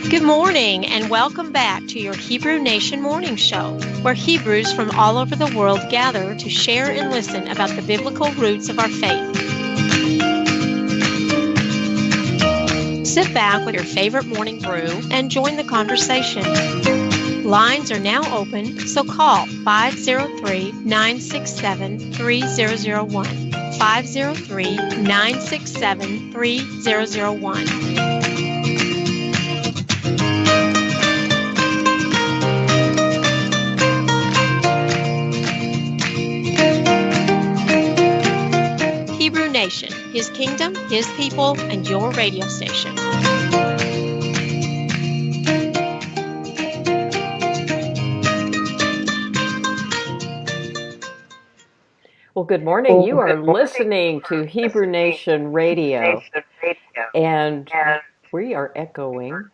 Good morning and welcome back to your Hebrew Nation Morning Show, where Hebrews from all over the world gather to share and listen about the biblical roots of our faith. Sit back with your favorite morning brew and join the conversation. Lines are now open, so call 503-967-3001. 503-967-3001. Hebrew Nation, His kingdom, His people, and your radio station. Well, good morning. You are listening to Hebrew Nation Radio, and we are echoing.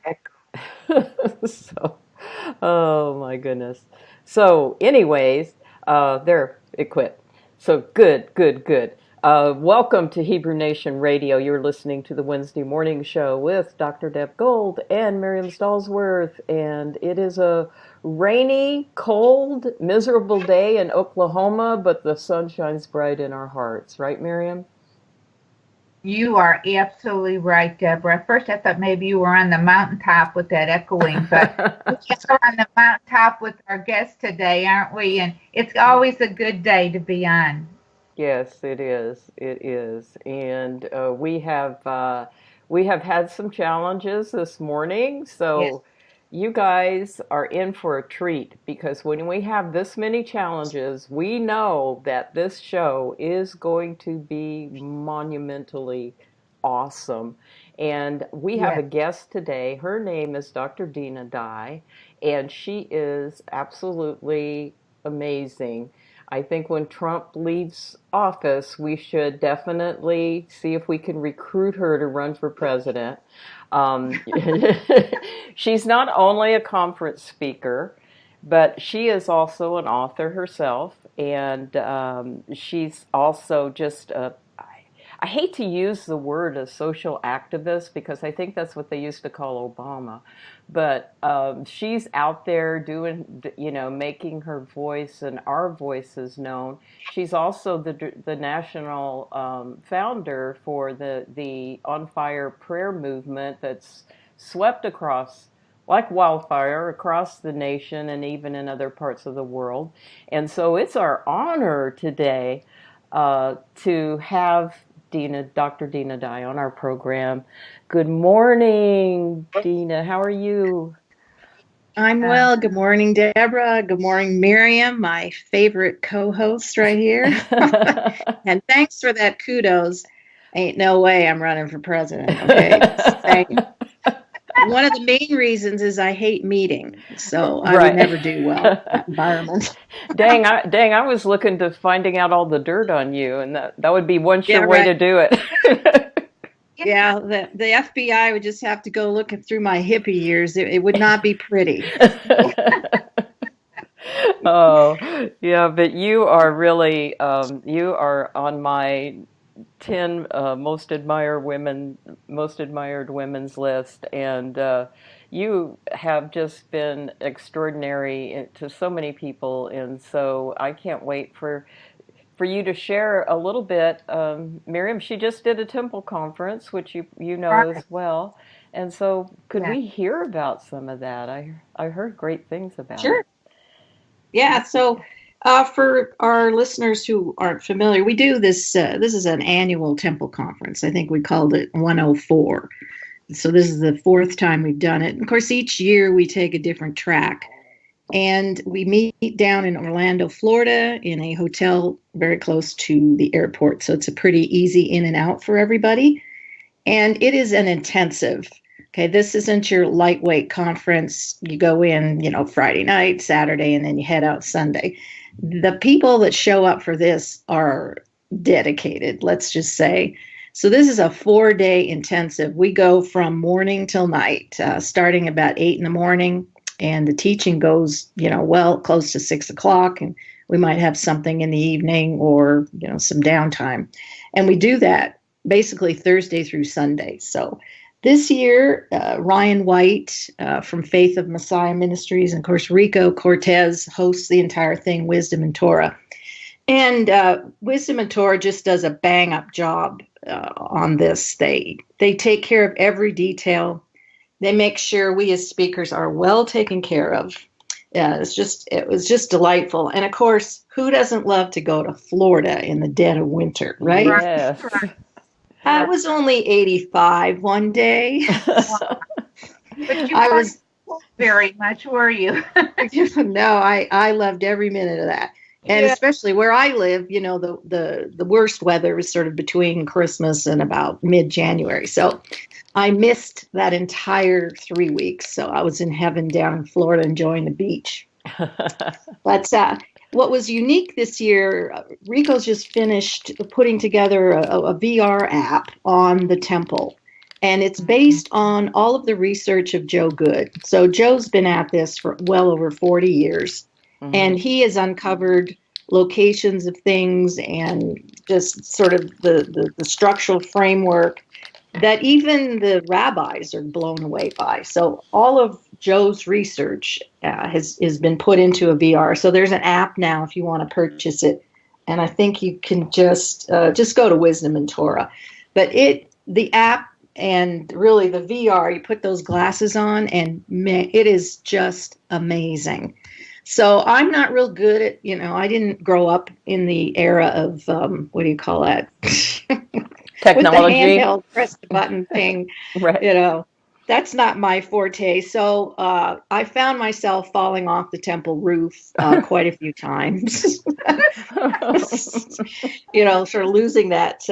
So, oh my goodness. So, anyways, there, it quit. So, good. Welcome to Hebrew Nation Radio. You're listening to the Wednesday morning show with Dr. Deb Gold and Miriam Stallsworth, and it is a rainy, cold, miserable day in Oklahoma, but the sun shines bright in our hearts. Right, Miriam? You are absolutely right, Deborah. At first, I thought maybe you were on the mountaintop with that echoing, but we're on the mountaintop with our guest today, aren't we? And it's always a good day to be on. Yes, it is. It is, and we have had some challenges this morning, so. Yes. You guys are in for a treat because when we have this many challenges, we know that this show is going to be monumentally awesome. And we have a guest today. Her name is Dr. Dinah, and she is absolutely amazing. I think when Trump leaves office, we should definitely see if we can recruit her to run for president. She's not only a conference speaker, but she is also an author herself, and she's also just I hate to use the word a social activist because I think that's what they used to call Obama, but she's out there doing, making her voice and our voices known. She's also the national founder for the On Fire prayer movement that's swept across like wildfire across the nation and even in other parts of the world. And so it's our honor today to have Dr. Dinah Dye on our program. Good morning, Dinah. How are you? I'm well. Good morning, Deborah. Good morning, Miriam, my favorite co-host right here. And thanks for that kudos. Ain't no way I'm running for president, okay? One of the main reasons is I hate meeting, so I would never do well in that environment. Dang, I was looking to finding out all the dirt on you, and that would be one sure way to do it. Yeah, the FBI would just have to go looking through my hippie years. It would not be pretty. Oh, yeah, but you are really, you are on my 10 most admired women's list, and you have just been extraordinary to so many people, and so I can't wait for you to share a little bit. Miriam, she just did a temple conference, which you know as well, and so could we hear about some of that? I heard great things about it. Sure. Yeah, so for our listeners who aren't familiar, we do this, this is an annual temple conference. I think we called it 104. So this is the fourth time we've done it. And of course, each year we take a different track. And we meet down in Orlando, Florida, in a hotel very close to the airport. So it's a pretty easy in and out for everybody. And it is an intensive. Okay, this isn't your lightweight conference. You go in, Friday night, Saturday, and then you head out Sunday. The people that show up for this are dedicated, let's just say. So this is a 4-day intensive. We go from morning till night, starting about 8 in the morning. And the teaching goes, close to 6 o'clock. And we might have something in the evening or, some downtime. And we do that basically Thursday through Sunday. So This year, Ryan White from Faith of Messiah Ministries, and of course, Rico Cortez hosts the entire thing, Wisdom and Torah. And Wisdom and Torah just does a bang-up job on this. They take care of every detail. They make sure we as speakers are well taken care of. Yeah, it was just delightful. And of course, who doesn't love to go to Florida in the dead of winter, right? Yes. I was only 85 one day. But you I weren't was very much, were you? no, I loved every minute of that. And Yeah. especially where I live, you know, the worst weather was sort of between Christmas and about mid-January. So I missed that entire 3 weeks. So I was in heaven down in Florida enjoying the beach. But what was unique this year, Rico's just finished putting together a VR app on the temple. And it's based on all of the research of Joe Good. So Joe's been at this for well over 40 years. Mm-hmm. And he has uncovered locations of things and just sort of the structural framework that even the rabbis are blown away by. So all of Joe's research has been put into a VR. So there's an app now if you want to purchase it. And I think you can just go to Wisdom and Torah. But the app and really the VR, you put those glasses on and it is just amazing. So I'm not real good at, I didn't grow up in the era of, what do you call that? Technology. With the handheld press the button thing, Right. That's not my forte. So I found myself falling off the temple roof quite a few times, sort of losing that.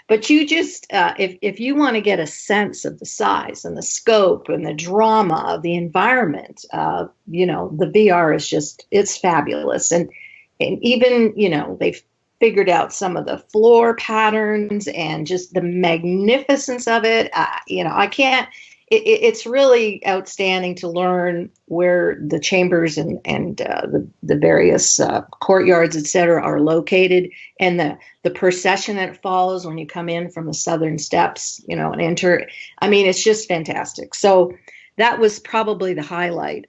But you just, if you want to get a sense of the size and the scope and the drama of the environment, the VR is it's fabulous. And even, they've figured out some of the floor patterns and just the magnificence of it. I can't. It's really outstanding to learn where the chambers and the various courtyards, et cetera, are located, and the procession that follows when you come in from the southern steps, and enter. I mean, it's just fantastic. So that was probably the highlight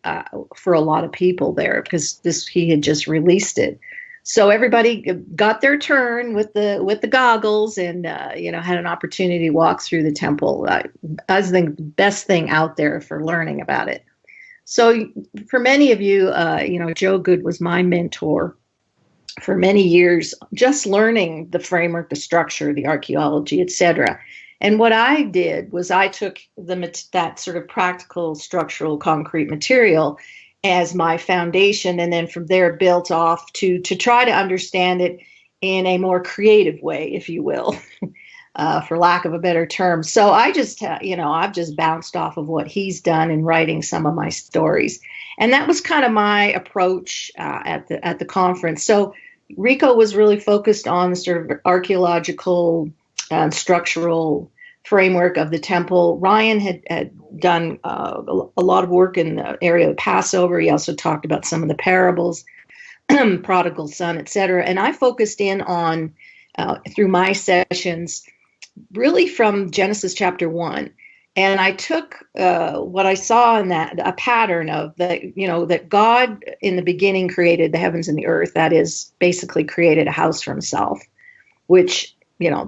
for a lot of people there because he had just released it. So everybody got their turn with the goggles and had an opportunity to walk through the temple. I think the best thing out there for learning about it. So for many of you, Joe Good was my mentor for many years, just learning the framework, the structure, the archaeology, etc. And what I did was I took that sort of practical structural concrete material as my foundation, and then from there built off to try to understand it in a more creative way, if you will, for lack of a better term. So I just, I've just bounced off of what he's done in writing some of my stories, and that was kind of my approach at the conference. So Rico was really focused on the sort of archaeological structural framework of the temple. Ryan had done a lot of work in the area of Passover. He also talked about some of the parables, prodigal son, etc. And I focused in on, through my sessions, really from Genesis chapter 1. And I took what I saw in that, a pattern of that God in the beginning created the heavens and the earth. That is, basically created a house for himself, which,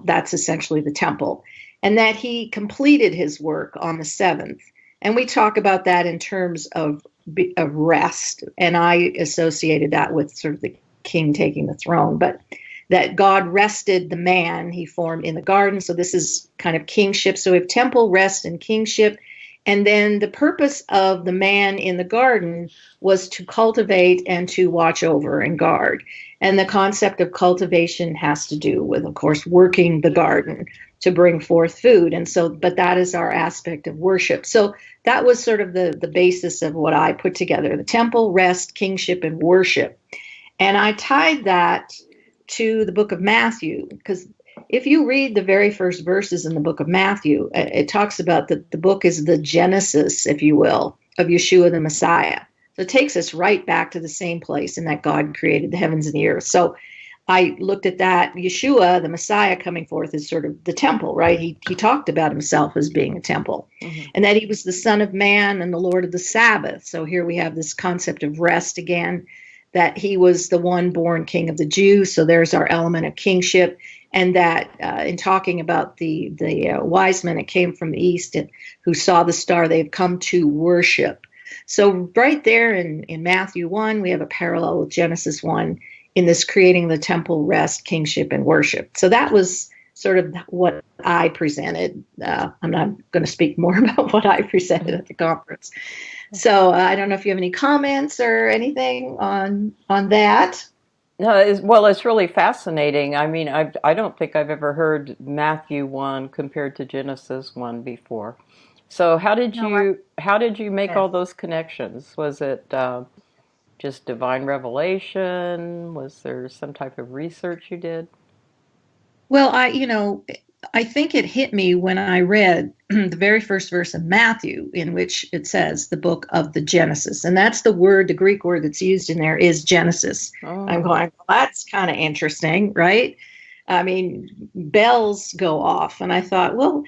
that's essentially the temple. And that he completed his work on the seventh. And we talk about that in terms of rest. And I associated that with sort of the king taking the throne. But that God rested the man he formed in the garden. So this is kind of kingship. So we have temple, rest, and kingship. And then the purpose of the man in the garden was to cultivate and to watch over and guard. And the concept of cultivation has to do with, of course, working the garden to bring forth food. And so, but that is our aspect of worship. So that was sort of the basis of what I put together: the temple, rest, kingship, and worship. And I tied that to the book of Matthew, because if you read the very first verses in the book of Matthew, it talks about that the book is the genesis, if you will, of Yeshua the Messiah. So it takes us right back to the same place in that God created the heavens and the earth. So I looked at that. Yeshua, the Messiah coming forth, is sort of the temple, right? He talked about himself as being a temple, and that he was the Son of Man and the Lord of the Sabbath. So here we have this concept of rest again, that he was the one born King of the Jews. So there's our element of kingship, and that in talking about the wise men that came from the east and who saw the star, they've come to worship. So right there in Matthew 1, we have a parallel with Genesis 1 in this creating the temple, rest, kingship, and worship. So that was sort of what I presented. I'm not going to speak more about what I presented at the conference. So I don't know if you have any comments or anything on that. No, it's really fascinating. I mean, I don't think I've ever heard Matthew 1 compared to Genesis 1 before. So how did you make all those connections? Was it just divine revelation? Was there some type of research you did? Well, I think it hit me when I read the very first verse of Matthew, in which it says the book of the Genesis. And that's the Greek word that's used in there is Genesis. Oh. I'm going, well, that's kind of interesting, right? I mean, bells go off. And I thought, well,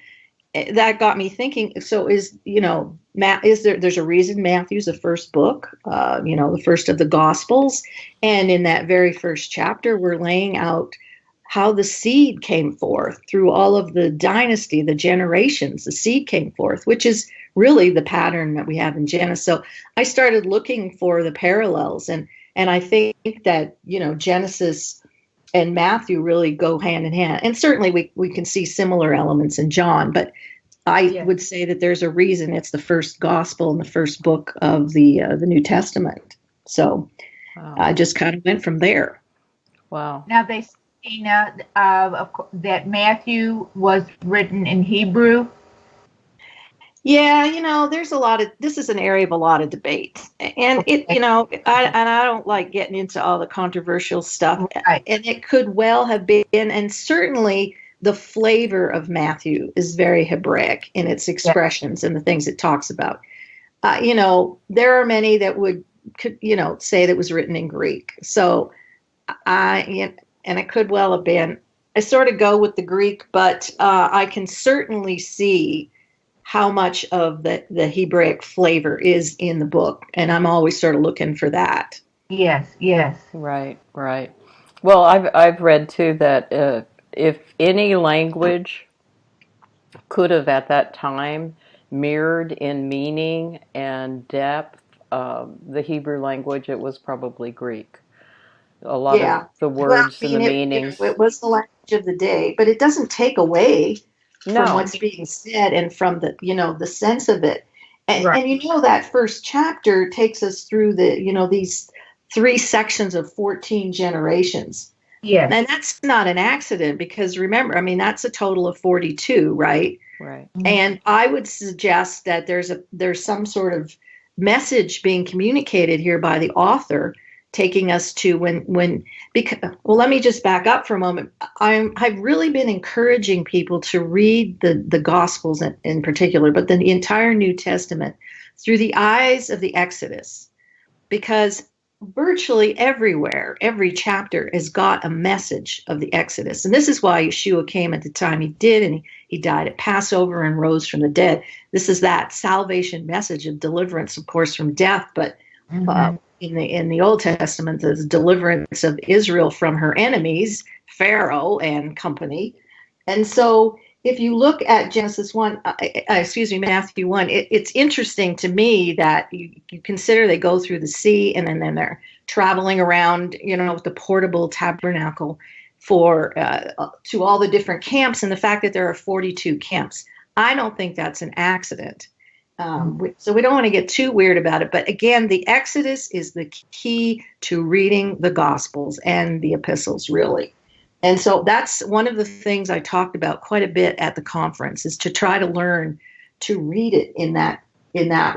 that got me thinking. So there's a reason Matthew's the first book, the first of the Gospels. And in that very first chapter, we're laying out how the seed came forth through all of the dynasty, the generations, the seed came forth, which is really the pattern that we have in Genesis. So I started looking for the parallels, and I think that, Genesis and Matthew really go hand in hand. And certainly we can see similar elements in John, but I would say that there's a reason it's the first gospel and the first book of the New Testament. So I just kind of went from there. Wow. Now they that Matthew was written in Hebrew. Yeah, there's this is an area of a lot of debate, and I don't like getting into all the controversial stuff, Right. And it could well have been, and certainly the flavor of Matthew is very Hebraic in its expressions and the things it talks about. There are many that could say that it was written in Greek. So and it could well have been. I sort of go with the Greek, but I can certainly see how much of the Hebraic flavor is in the book, and I'm always sort of looking for that. Yes. Right. Well, I've read too that if any language could have at that time mirrored in meaning and depth the Hebrew language, it was probably Greek. A lot of the words and the meanings. It was the language of the day, but it doesn't take away from what's being said and from the sense of it. And, and that first chapter takes us through these 3 sections of 14 generations. Yes. And that's not an accident, because remember, I mean, that's a total of 42, right? Right. And I would suggest that there's some sort of message being communicated here by the author, taking us to let me just back up for a moment. I've really been encouraging people to read the Gospels in particular, but then the entire New Testament through the eyes of the Exodus, because virtually everywhere, every chapter has got a message of the Exodus. And this is why Yeshua came at the time he did, and he died at Passover and rose from the dead. This is that salvation message of deliverance, of course, from death, but in the Old Testament, the deliverance of Israel from her enemies, Pharaoh and company. And so if you look at Matthew 1, it's interesting to me that you consider they go through the sea, and then they're traveling around, with the portable tabernacle to all the different camps, and the fact that there are 42 camps. I don't think that's an accident. So we don't want to get too weird about it. But again, the Exodus is the key to reading the Gospels and the epistles, really. And so that's one of the things I talked about quite a bit at the conference, is to try to learn to read it in that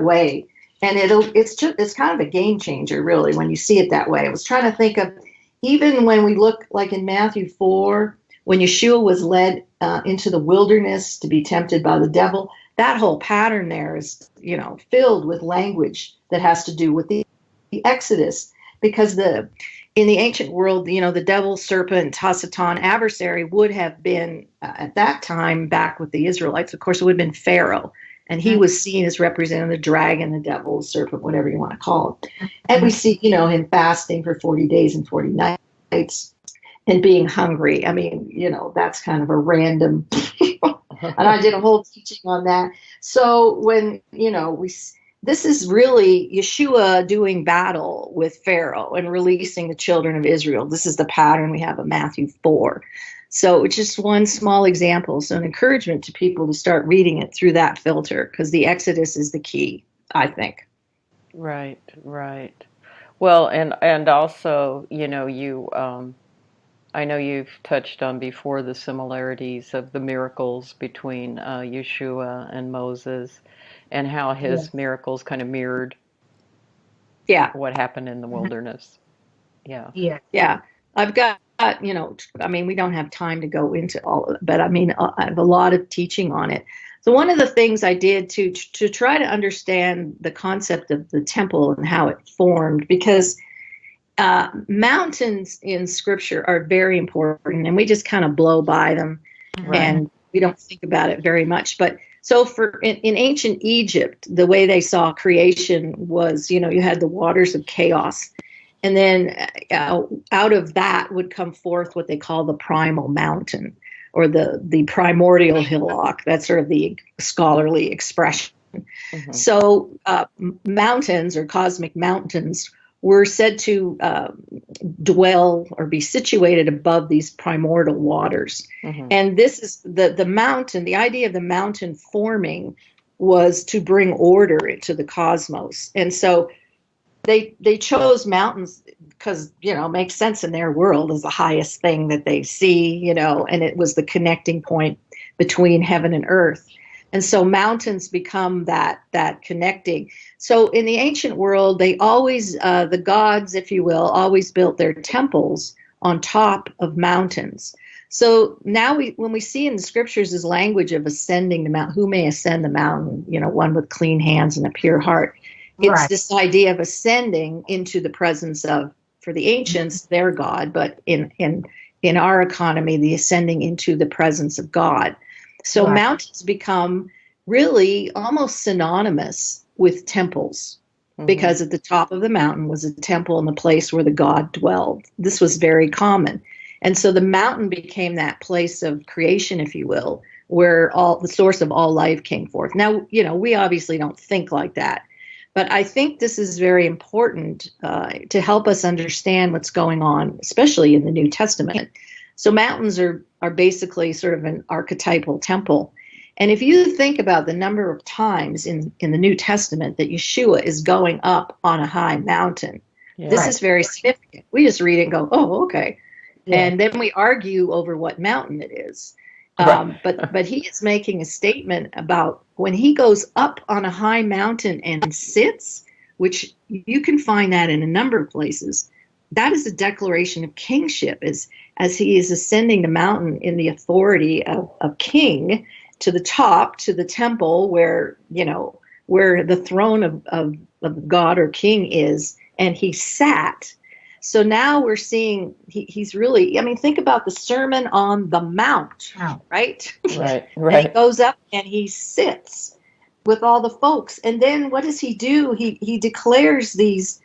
way. And it's kind of a game changer, really, when you see it that way. I was trying to think of, even when we look like in Matthew 4, when Yeshua was led into the wilderness to be tempted by the devil, that whole pattern there is, filled with language that has to do with the Exodus, because in the ancient world, the devil, serpent, Hasatan, adversary would have been, at that time, back with the Israelites, of course, it would have been Pharaoh. And he was seen as representing the dragon, the devil, the serpent, whatever you want to call it. And we see, him fasting for 40 days and 40 nights and being hungry. I mean, that's kind of a random, and I did a whole teaching on that. So when, this is really Yeshua doing battle with Pharaoh and releasing the children of Israel. This is the pattern we have in Matthew 4. So it's just one small example. So an encouragement to people to start reading it through that filter, because the Exodus is the key, I think. Right. Well, and also, I know you've touched on before the similarities of the miracles between Yeshua and Moses, and how his miracles kind of mirrored what happened in the wilderness. Yeah. I've got, we don't have time to go into all of it, but I have a lot of teaching on it. So one of the things I did to try to understand the concept of the temple and how it formed, because mountains in Scripture are very important, and we just kind of blow by them, and we don't think about it very much. But so in ancient Egypt, the way they saw creation was, you had the waters of chaos, and then out of that would come forth what they call the primal mountain, or the primordial hillock. That's sort of the scholarly expression. Mm-hmm. So mountains, or cosmic mountains, were said to dwell or be situated above these primordial waters. Mm-hmm. And this is the mountain. The idea of the mountain forming was to bring order into the cosmos. And so they chose mountains because, it makes sense in their world as the highest thing that they see, and it was the connecting point between heaven and earth. And so mountains become that connecting. So in the ancient world, they always, the gods, if you will, always built their temples on top of mountains. So now when we see in the Scriptures this language of ascending the mountain, who may ascend the mountain, one with clean hands and a pure heart. It's this idea of ascending into the presence of, for the ancients, their God, but in our economy, the ascending into the presence of God. So mountains become really almost synonymous with temples, because at the top of the mountain was a temple and the place where the God dwelled. This was very common. And so the mountain became that place of creation, if you will, where the source of all life came forth. Now, we obviously don't think like that, but I think this is very important to help us understand what's going on, especially in the New Testament. So mountains are basically sort of an archetypal temple. And if you think about the number of times in the New Testament that Yeshua is going up on a high mountain, this is very significant. We just read it and go, oh, okay. Yeah. And then we argue over what mountain it is. But he is making a statement about when he goes up on a high mountain and sits, which you can find that in a number of places. That is a declaration of kingship, as he is ascending the mountain in the authority of king to the top, to the temple where the throne of God or king is, and he sat. So now we're seeing he's really, think about the Sermon on the Mount, right? Right. And he goes up and he sits with all the folks. And then what does he do? He declares these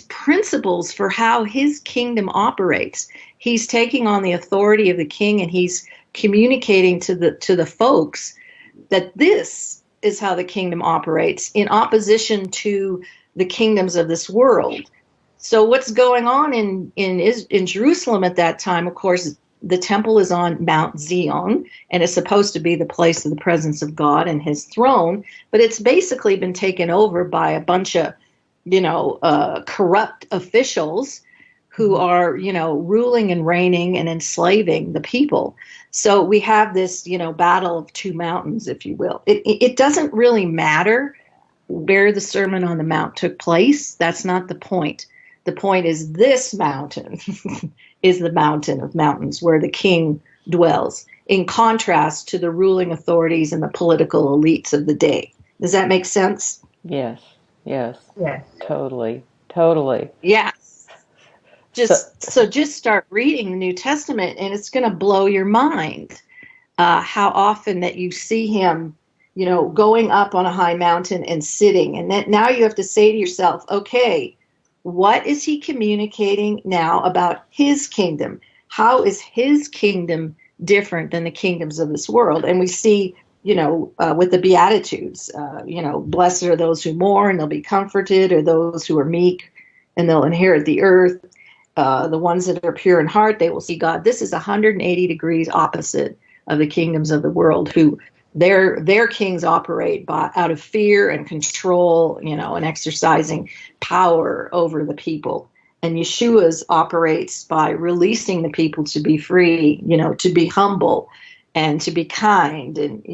principles for how his kingdom operates. He's taking on the authority of the king, and he's communicating to the folks that this is how the kingdom operates in opposition to the kingdoms of this world. So what's going on in Jerusalem at that time? Of course, the temple is on Mount Zion, and it's supposed to be the place of the presence of God and his throne, but it's basically been taken over by a bunch of corrupt officials who are, ruling and reigning and enslaving the people. So we have this, battle of two mountains, if you will. It doesn't really matter where the Sermon on the Mount took place. That's not the point. The point is this mountain is the mountain of mountains where the king dwells, in contrast to the ruling authorities and the political elites of the day. Does that make sense? Yes. Yes. Totally. Yes. Just start reading the New Testament, and it's going to blow your mind how often that you see him, going up on a high mountain and sitting. And then now you have to say to yourself, okay, what is he communicating now about his kingdom? How is his kingdom different than the kingdoms of this world? And we see, with the Beatitudes, blessed are those who mourn, they'll be comforted, or those who are meek, and they'll inherit the earth. The ones that are pure in heart, they will see God. This is 180 degrees opposite of the kingdoms of the world, who their kings operate out of fear and control, and exercising power over the people. And Yeshua's operates by releasing the people to be free, to be humble and to be kind and,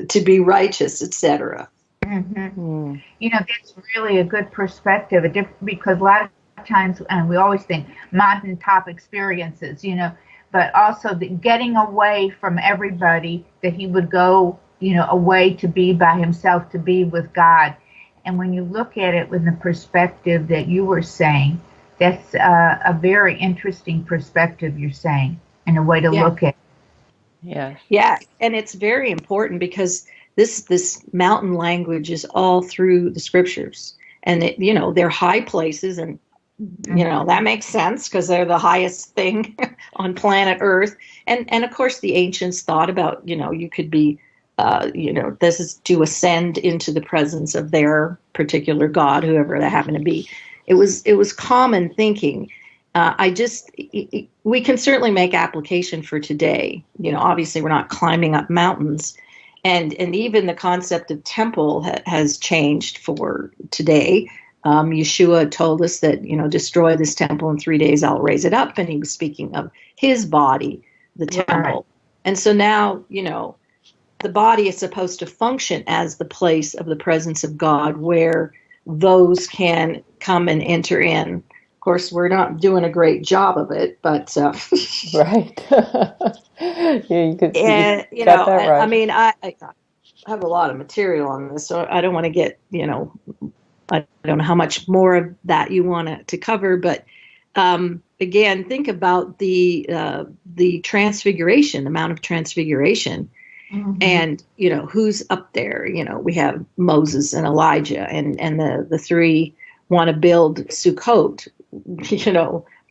to be righteous, etc. Mm-hmm. That's really a good perspective, because a lot of times, and we always think mountaintop experiences, but also getting away from everybody, that he would go, away to be by himself, to be with God. And when you look at it with the perspective that you were saying, that's a very interesting perspective you're saying, and a way to look at it. Yeah, and it's very important because this mountain language is all through the scriptures, and they're high places, and that makes sense because they're the highest thing on planet Earth. And of course the ancients thought about, you could be, this is to ascend into the presence of their particular God, whoever that happened to be. It was common thinking. We can certainly make application for today. Obviously we're not climbing up mountains, and even the concept of temple has changed for today. Yeshua told us that, destroy this temple in 3 days, I'll raise it up. And he was speaking of his body, the temple. Right. And so now, the body is supposed to function as the place of the presence of God, where those can come and enter in. Of course, we're not doing a great job of it, but right. You could and got that right. I mean, I have a lot of material on this, so I don't want to get, I don't know how much more of that you want to cover, but again, think about the transfiguration, the Mount of Transfiguration. Mm-hmm. And, who's up there? We have Moses and Elijah, and the three want to build Sukkot,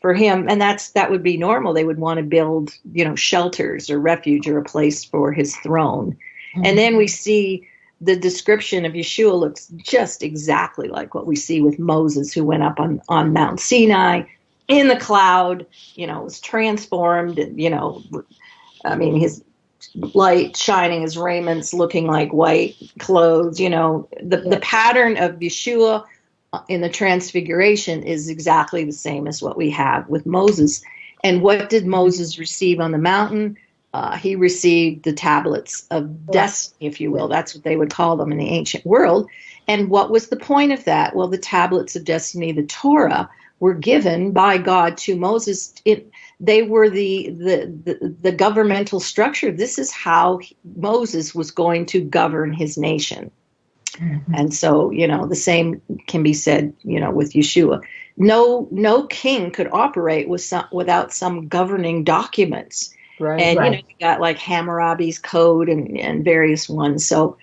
for him. And that would be normal. They would want to build, shelters or refuge or a place for his throne. Mm-hmm. And then we see the description of Yeshua looks just exactly like what we see with Moses, who went up on Mount Sinai in the cloud, was transformed, and, his light shining, his raiments looking like white clothes. The pattern of Yeshua in the Transfiguration is exactly the same as what we have with Moses. And what did Moses receive on the mountain? He received the tablets of destiny, if you will. That's what they would call them in the ancient world. And what was the point of that? Well, the tablets of destiny, the Torah, were given by God to Moses. They were the governmental structure. This is how Moses was going to govern his nation. Mm-hmm. And so, the same can be said, with Yeshua. No king could operate without some governing documents. Right. And, you got like Hammurabi's code and various ones. So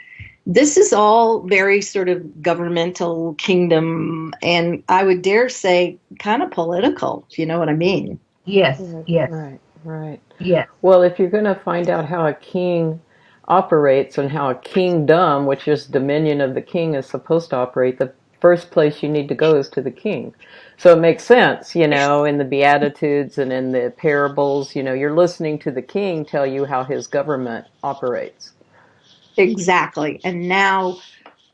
this is all very sort of governmental kingdom, and I would dare say kind of political, if you know what I mean. Yes, yes. Right. Yes. Well, if you're going to find out how a king operates and how a kingdom, which is dominion of the king, is supposed to operate, the first place you need to go is to the king. So it makes sense, in the Beatitudes and in the parables, you're listening to the king tell you how his government operates. Exactly. And now,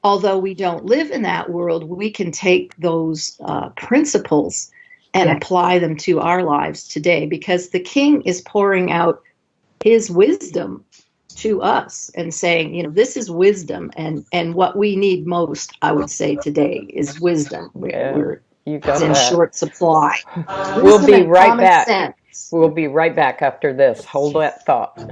although we don't live in that world, we can take those principles and apply them to our lives today, because the king is pouring out his wisdom to us and saying, this is wisdom, and what we need most, I would say today, is wisdom. We're in short supply. We'll be right back. We'll be right back after this. Hold that thought.